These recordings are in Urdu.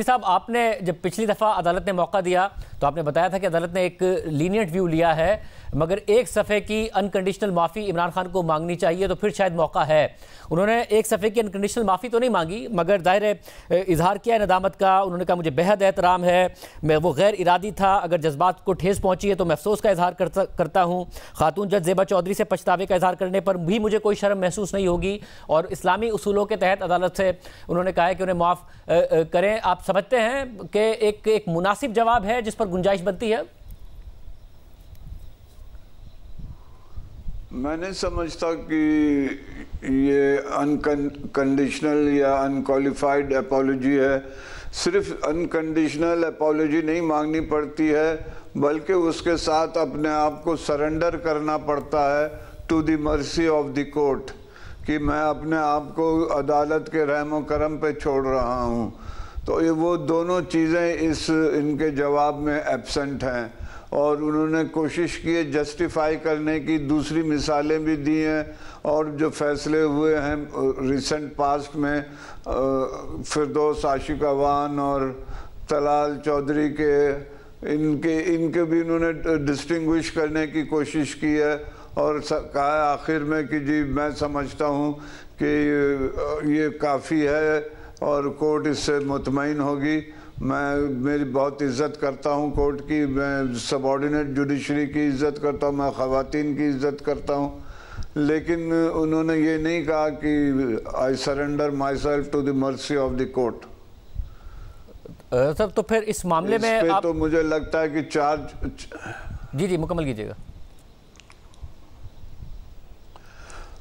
صاحب آپ نے جب پچھلی دفعہ عدالت نے موقع دیا تو آپ نے بتایا تھا کہ عدالت نے ایک لینیٹ ویو لیا ہے، مگر ایک صفحے کی انکنڈیشنل معافی عمران خان کو مانگنی چاہیے تو پھر شاید موقع ہے۔ انہوں نے ایک صفحے کی انکنڈیشنل معافی تو نہیں مانگی، مگر ظاہر ہے اظہار کیا ہے ندامت کا۔ انہوں نے کہا مجھے بے حد احترام ہے، میں وہ غیر ارادی تھا، اگر جذبات کو ٹھیس پہنچی ہے تو میں افسوس کا اظہار کرتا ہوں۔ خاتون جج زیبا چودھری سے پچھتاوے کا اظہار کرنے پر بھی مجھے کوئی شرم محسوس نہیں ہوگی، اور اسلامی اصولوں کے تحت عدالت سے انہوں نے کہا ہے کہ انہیں معاف کریں۔ آپ سمجھتے ہیں کہ ایک مناسب جواب ہے جس پر گنجائش بنتی ہے؟ میں نہیں سمجھتا کہ یہ انکنڈیشنل یا انکوالیفائڈ اپالوجی ہے۔ صرف انکنڈیشنل اپالوجی نہیں مانگنی پڑتی ہے، بلکہ اس کے ساتھ اپنے آپ کو سرنڈر کرنا پڑتا ہے to the mercy of the court, کہ میں اپنے آپ کو عدالت کے رحم و کرم پہ چھوڑ رہا ہوں۔ تو یہ وہ دونوں چیزیں ان کے جواب میں ایبسنٹ ہیں، اور انہوں نے کوشش کی ہے جسٹیفائی کرنے کی، دوسری مثالیں بھی دی ہیں، اور جو فیصلے ہوئے ہیں ریسنٹ پاسٹ میں فردوس عاشق اوان اور طلال چودھری کے، ان کے بھی انہوں نے ڈسٹنگوش کرنے کی کوشش کی ہے، اور کہا ہے آخر میں کہ جی میں سمجھتا ہوں کہ یہ کافی ہے اور کورٹ اس سے مطمئن ہوگی۔ میری بہت عزت کرتا ہوں کورٹ کی، میں سب آرڈینیٹ جوڈیشری کی عزت کرتا ہوں، میں خواتین کی عزت کرتا ہوں، لیکن انہوں نے یہ نہیں کہا کہ I surrender myself to the mercy of the court۔ سر تو پھر اس معاملے میں اس پہ تو مجھے لگتا ہے کہ چارج جی مکمل کیجئے گا۔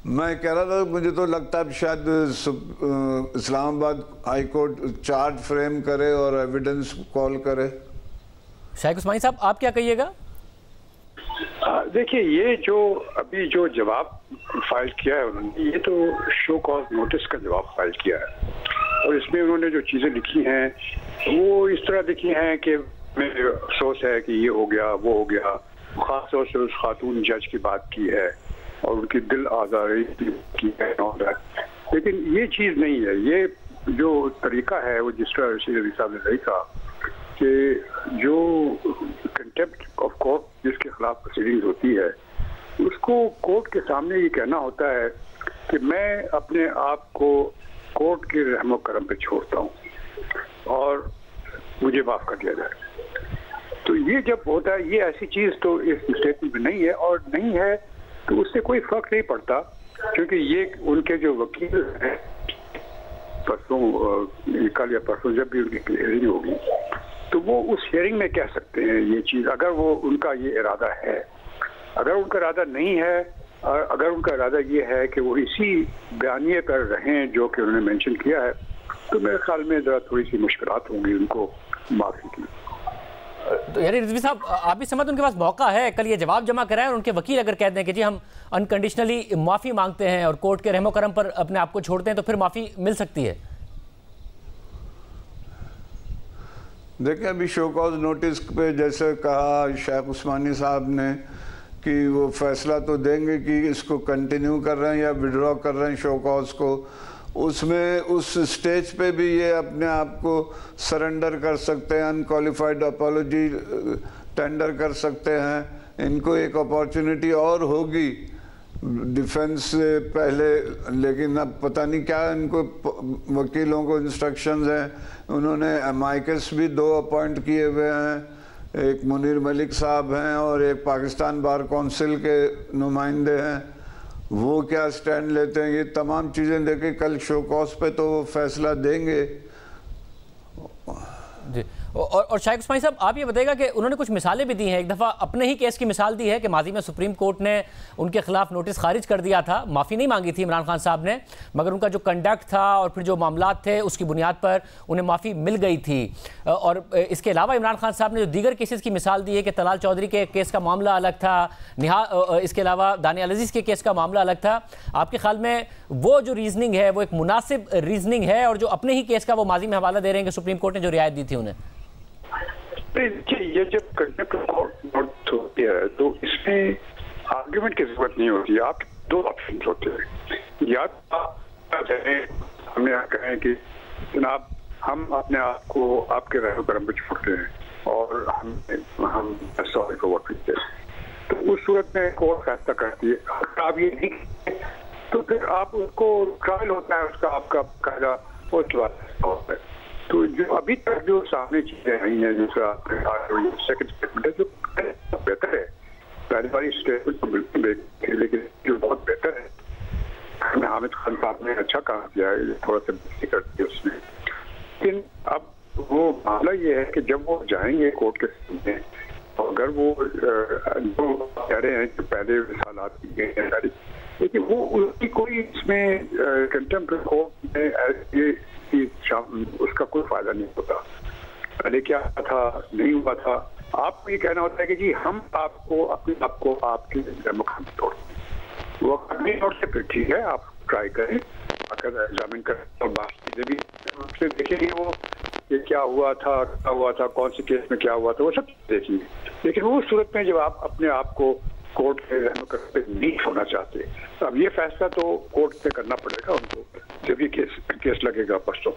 میں کہہ رہا تھا مجھے تو لگتا ہے شاید اسلام آباد ہائی کورٹ چارج فریم کرے اور ایویڈنس کال کرے۔ شائق عثمانی صاحب آپ کیا کہیے گا؟ دیکھیے یہ جو ابھی جو جواب فائل کیا ہے انہوں نے، یہ تو شو کاز نوٹس کا جواب فائل کیا ہے، اور اس میں انہوں نے جو چیزیں لکھی ہیں وہ اس طرح لکھی ہیں کہ میرے افسوس ہے کہ یہ ہو گیا وہ ہو گیا، خاص طور سے اس خاتون جج کی بات کی ہے اور ان کی دل آزاری کی ہے، لیکن یہ چیز نہیں ہے۔ یہ جو طریقہ ہے وہ جس طرح رشید علی صاحب نے لکھا کہ جو کنٹیمپٹ آف کورٹ جس کے خلاف پروسیڈنگز ہوتی ہے، اس کو کورٹ کے سامنے یہ کہنا ہوتا ہے کہ میں اپنے آپ کو کورٹ کے رحم و کرم پہ چھوڑتا ہوں اور مجھے معاف کر دیا جائے۔ تو یہ جب ہوتا ہے، یہ ایسی چیز تو اس اسٹیٹمنٹ میں نہیں ہے، اور نہیں ہے تو اس سے کوئی فرق نہیں پڑتا، کیونکہ یہ ان کے جو وکیل ہیں پرسوں کل یا پرسوں جب بھی ان کی ہیئرنگ ہوگی تو وہ اس ہیئرنگ میں کہہ سکتے ہیں یہ چیز، اگر وہ ان کا یہ ارادہ ہے۔ اگر ان کا ارادہ نہیں ہے، اگر ان کا ارادہ یہ ہے کہ وہ اسی بیانیے پر رہیں جو کہ انہوں نے مینشن کیا ہے، تو میرے خیال میں ذرا تھوڑی سی مشکلات ہوں گی ان کو معافی کی۔ تو یعنی رضوی صاحب آپ بھی سمجھتے ان کے پاس موقع ہے کل یہ جواب جمع کرائیں، اور ان کے وکیل اگر کہہ دیں کہ جی ہم انکنڈیشنلی معافی مانگتے ہیں اور کورٹ کے رحم و کرم پر اپنے آپ کو چھوڑتے ہیں، تو پھر معافی مل سکتی ہے؟ دیکھیں ابھی شو کاز نوٹس پہ جیسے کہا شیخ عثمانی صاحب نے کہ وہ فیصلہ تو دیں گے کہ اس کو کنٹینیو کر رہے ہیں یا وڈرا کر رہے ہیں شو کاز کو، اس میں اس سٹیج پہ بھی یہ اپنے آپ کو سرنڈر کر سکتے ہیں، انکوالیفائڈ اپالوجی ٹینڈر کر سکتے ہیں۔ ان کو ایک اپارچونٹی اور ہوگی ڈیفنس سے پہلے، لیکن اب پتہ نہیں کیا ان کو وکیلوں کو انسٹرکشنز ہیں۔ انہوں نے امائکس بھی 2 اپوائنٹ کیے ہوئے ہیں، ایک منیر ملک صاحب ہیں اور ایک پاکستان بار کونسل کے نمائندے ہیں، وہ کیا سٹینڈ لیتے ہیں، یہ تمام چیزیں دیکھیں کل شو کاز پہ تو وہ فیصلہ دیں گے۔ جی اور شائق عثمانی صاحب آپ یہ بتائیے گا کہ انہوں نے کچھ مثالیں بھی دی ہیں، ایک دفعہ اپنے ہی کیس کی مثال دی ہے کہ ماضی میں سپریم کورٹ نے ان کے خلاف نوٹس خارج کر دیا تھا، معافی نہیں مانگی تھی عمران خان صاحب نے، مگر ان کا جو کنڈکٹ تھا اور پھر جو معاملات تھے اس کی بنیاد پر انہیں معافی مل گئی تھی۔ اور اس کے علاوہ عمران خان صاحب نے جو دیگر کیسز کی مثال دی ہے کہ طلال چودھری کے کیس کا معاملہ الگ تھا، اس کے علاوہ دانیال عزیز کے کیس کا معاملہ الگ تھا، آپ کے خیال میں وہ جو ریزننگ ہے وہ ایک مناسب ریزننگ ہے، اور جو اپنے ہی کیس کا وہ ماضی میں حوالہ دے رہے ہیں کہ سپریم کورٹ نے جو رعایت دی تھی انہیں؟ یہ جب کنٹیمپٹ آف کورٹ نوٹس ہوتی ہے تو اس میں آرگیومنٹ کی ضرورت نہیں ہوتی ہے، آپ کے 2 آپشنز ہوتے ہیں، یا ہمیں کہیں کہ جناب ہم اپنے آپ کو آپ کے رحم و کرم پہ چھوڑتے ہیں اور ہم sorry for what we did. تو اس صورت میں کورٹ فیصلہ کرتی ہے. اگر آپ یہ نہیں تو پھر آپ اس کو ٹرائل ہوتا ہے اس کا آپ کا قاعدہ اس کے بعد ہوتا ہے. تو جو ابھی تک جو سامنے چیزیں آئی ہیں جیسے آپ سیکنڈ اسٹیٹمنٹ ہے جو بہتر ہے. پہلی باری اسٹیٹمنٹ تو بالکل لیکن جو بہت بہتر ہے حامد خان صاحب نے اچھا کام کیا ہے, تھوڑا سا بہتری کر دی اس میں. لیکن اب وہ معاملہ یہ ہے کہ جب وہ جائیں گے کورٹ کے سامنے اگر وہ جو کہہ رہے ہیں کہ پہلے حالات کی گئے ہیں لیکن وہ اس کی کوئی اس میں کنٹمپٹ کورٹ میں اس کا کوئی فائدہ نہیں ہوتا. پہلے کیا تھا نہیں ہوا تھا. آپ کو یہ کہنا ہوتا ہے کہ جی ہم آپ کو اپنے آپ کو آپ کے مقام پہ توڑتے ہیں. وہ نہیں توڑتے پھر ٹھیک ہے آپ ٹرائی کریں اگر ایگزامن کریں اور باقی چیزیں بھی اس سے دیکھیں گے وہ کہ کیا ہوا تھا کون سے کیس میں کیا ہوا تھا وہ سب دیکھیں گے. لیکن وہ صورت میں جب آپ اپنے آپ کو کورٹ کے رحم کرتے نہیں ہونا چاہتے اب یہ فیصلہ تو کورٹ سے کرنا پڑے گا ان کو جب یہ کیس لگے گا پرسوں.